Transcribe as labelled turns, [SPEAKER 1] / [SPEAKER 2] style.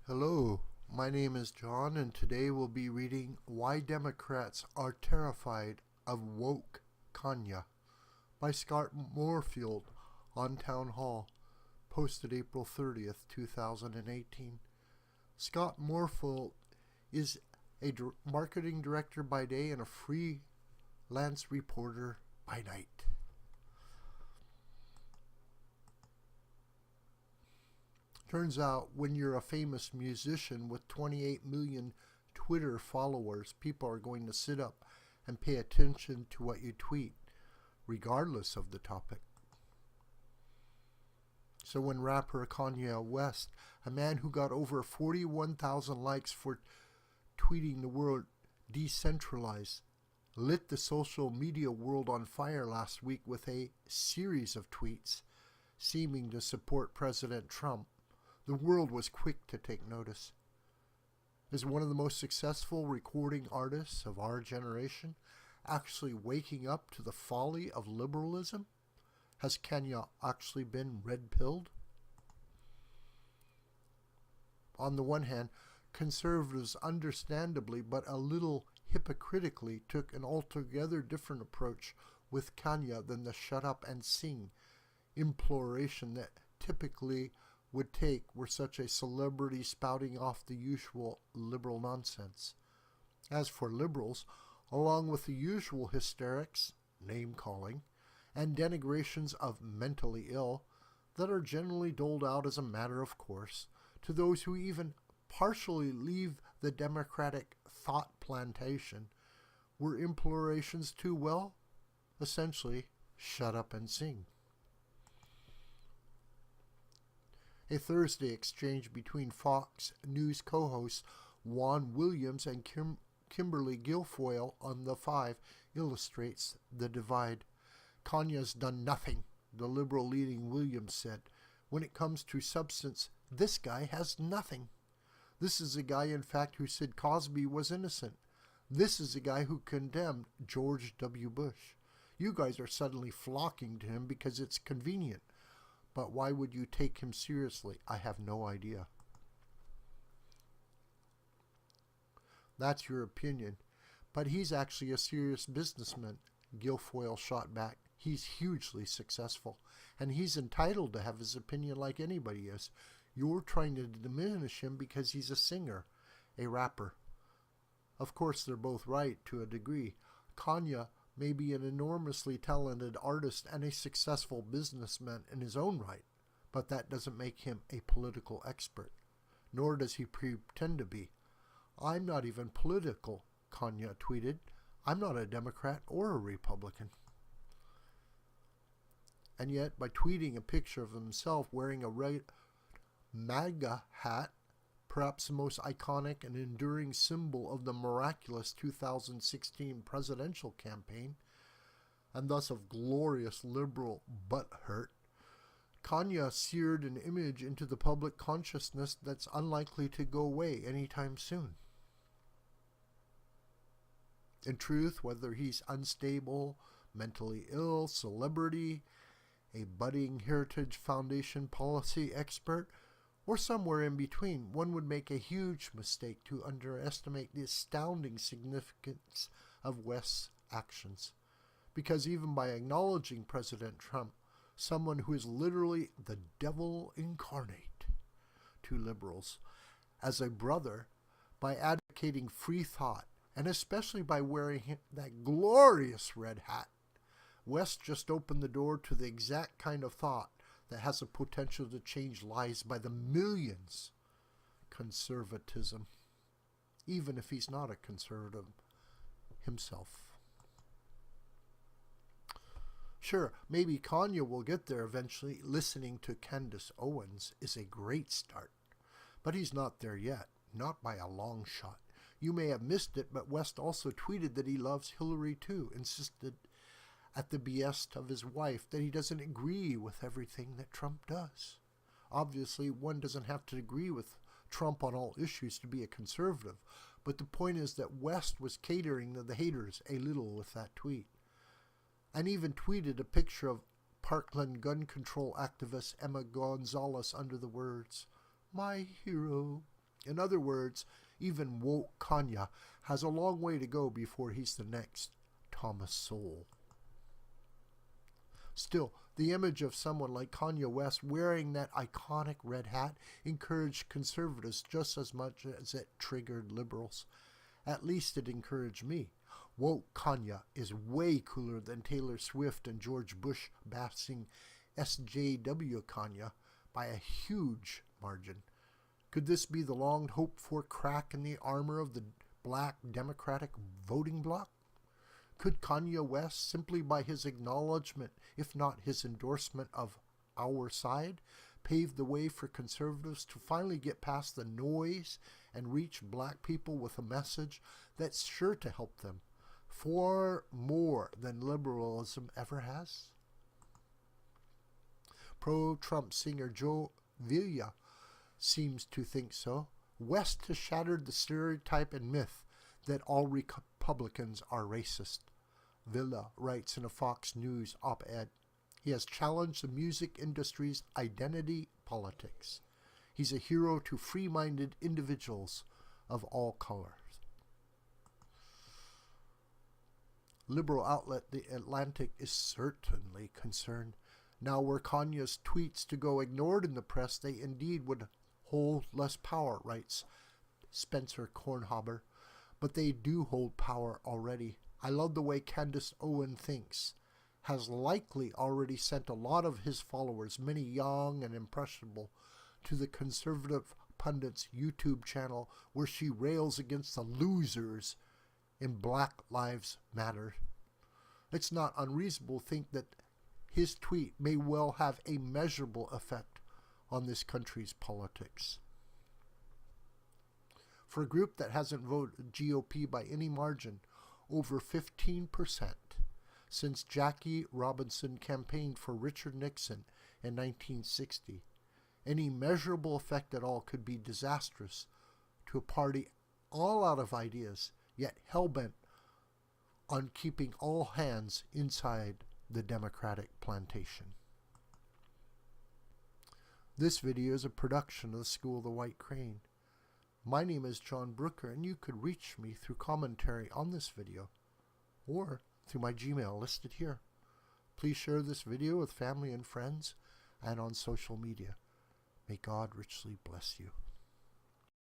[SPEAKER 1] Hello, my name is John, and today we'll be reading Why Democrats Are Terrified of Woke Kanye by Scott Morefield on Townhall, posted April 30th, 2018. Scott Morefield is a marketing director by day and a freelance reporter by night. Turns out when you're a famous musician with 28 million Twitter followers, people are going to sit up and pay attention to what you tweet, regardless of the topic. So when rapper Kanye West, a man who got over 41,000 likes for tweeting the word decentralized, lit the social media world on fire last week with a series of tweets seeming to support President Trump, the world was quick to take notice. As one of the most successful recording artists of our generation, actually waking up to the folly of liberalism? Has Kanye actually been red-pilled? On the one hand, conservatives understandably but a little hypocritically took an altogether different approach with Kanye than the shut up and sing imploration that typically would take were such a celebrity spouting off the usual liberal nonsense. As for liberals, along with the usual hysterics, name-calling, and denigrations of mentally ill that are generally doled out as a matter of course to those who even partially leave the Democratic thought plantation, were implorations to, well, essentially, shut up and sing. A Thursday exchange between Fox News co-hosts Juan Williams and Kimberly Guilfoyle on The Five illustrates the divide. Kanye's done nothing, the liberal-leading Williams said. When it comes to substance, this guy has nothing. This is a guy, in fact, who said Cosby was innocent. This is a guy who condemned George W. Bush. You guys are suddenly flocking to him because it's convenient. But why would you take him seriously? I have no idea. That's your opinion. But he's actually a serious businessman, Guilfoyle shot back. He's hugely successful, and he's entitled to have his opinion like anybody is. You're trying to diminish him because he's a singer, a rapper. Of course, they're both right to a degree. Kanye may be an enormously talented artist and a successful businessman in his own right, but that doesn't make him a political expert, nor does he pretend to be. I'm not even political, Kanye tweeted. I'm not a Democrat or a Republican. And yet, by tweeting a picture of himself wearing a red MAGA hat, perhaps the most iconic and enduring symbol of the miraculous 2016 presidential campaign, and thus of glorious liberal butthurt, Kanye seared an image into the public consciousness that's unlikely to go away anytime soon. In truth, whether he's unstable, mentally ill, celebrity, a budding Heritage Foundation policy expert, or somewhere in between, one would make a huge mistake to underestimate the astounding significance of West's actions. Because even by acknowledging President Trump, someone who is literally the devil incarnate to liberals, as a brother, by advocating free thought, and especially by wearing that glorious red hat, West just opened the door to the exact kind of thought that has the potential to change lives by the millions. Conservatism, even if he's not a conservative himself. Sure, maybe Kanye will get there eventually. Listening to Candace Owens is a great start, but he's not there yet, not by a long shot. You may have missed it, but West also tweeted that he loves Hillary too, insisted at the behest of his wife that he doesn't agree with everything that Trump does. Obviously, one doesn't have to agree with Trump on all issues to be a conservative, but the point is that West was catering to the haters a little with that tweet, and even tweeted a picture of Parkland gun control activist Emma Gonzalez under the words, "My hero," In other words, even woke Kanye has a long way to go before he's the next Thomas Sowell. Still, the image of someone like Kanye West wearing that iconic red hat encouraged conservatives just as much as it triggered liberals. At least it encouraged me. Woke Kanye is way cooler than Taylor Swift and George Bush bashing SJW Kanye by a huge margin. Could this be the long hoped for crack in the armor of the black Democratic voting bloc? Could Kanye West, simply by his acknowledgement, if not his endorsement of our side, pave the way for conservatives to finally get past the noise and reach black people with a message that's sure to help them far more than liberalism ever has? Pro-Trump singer Joe Villa seems to think so. West has shattered the stereotype and myth that all Republicans are racist. Villa writes in a Fox News op-ed. He has challenged the music industry's identity politics. He's a hero to free-minded individuals of all colors. Liberal outlet The Atlantic is certainly concerned. Now were Kanye's tweets to go ignored in the press, they indeed would hold less power, writes Spencer Kornhaber. But they do hold power already. I love the way Candace Owen thinks. Has likely already sent a lot of his followers, many young and impressionable, to the conservative pundit's YouTube channel where she rails against the losers in Black Lives Matter. It's not unreasonable to think that his tweet may well have a measurable effect on this country's politics. For a group that hasn't voted GOP by any margin, over 15%, since Jackie Robinson campaigned for Richard Nixon in 1960, any measurable effect at all could be disastrous to a party all out of ideas, yet hell-bent on keeping all hands inside the Democratic plantation. This video is a production of the School of the White Crane. My name is John Brooker, and you could reach me through commentary on this video or through my Gmail listed here. Please share this video with family and friends and on social media. May God richly bless you.